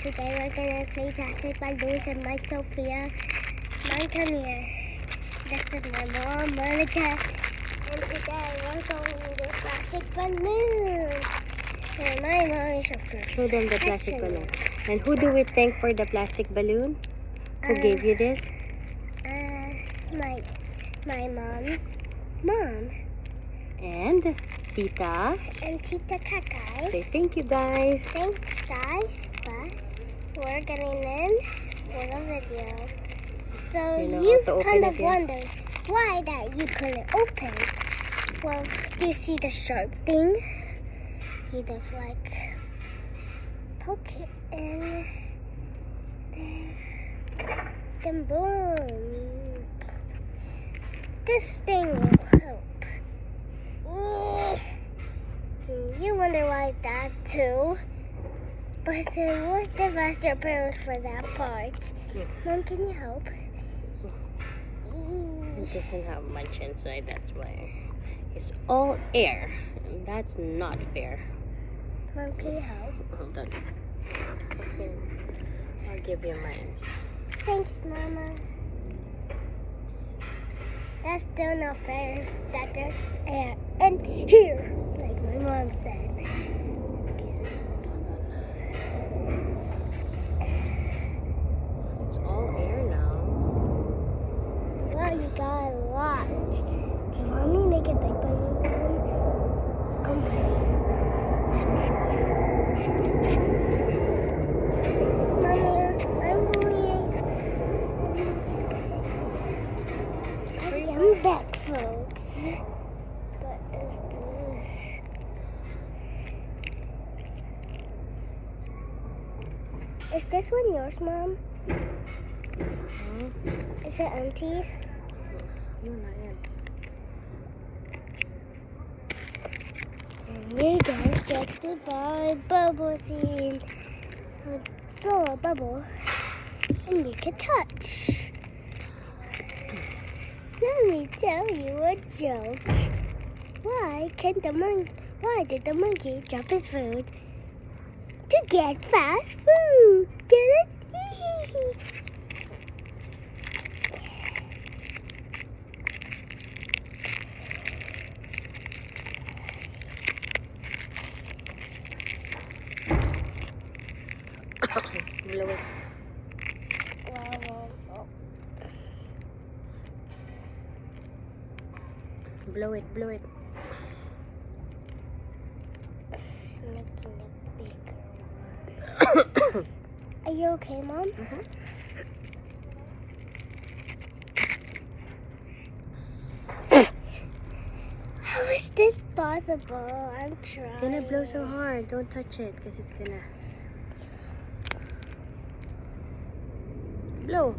Today we're gonna play plastic balloons and my Sophia. Mom, come here. This is my mom, Monica. And today we're going to do plastic balloons. And my mom is Sophia. Show them the plastic balloon. And who do we thank for the plastic balloon? Who gave you this? My mom's mom. And Tita. And Tita Kakai. Say thank you, guys. Thanks, guys. But we're getting in for the video. So you kind of wonder why that you couldn't open. Well, you see the sharp thing? You just like poke it in. Then boom. This thing will help. You wonder why that too. But then what's the faster parents for that part? Mom, can you help? It doesn't have much inside, that's why. It's all air. And that's not fair. Mom, can you help? Hold on. Here. I'll give you mine. Thanks, Mama. That's still not fair that there's air in here, like my mom said. It's all air now. Well, you got a lot. Do you want me to make a big balloon one? Mommy, I'm back, folks. But it's this. Is this one yours, Mom? Is it empty? No, not yet. And you guys just the bubble scene. Blow a bubble and you can touch. Let me tell you a joke. Why did the monkey drop his food? To get fast food. Get it? Blow it. Blow it, blow it. Making it bigger. Are you okay, Mom? How is this possible? I'm trying. Gonna blow so hard. Don't touch it because it's gonna blow.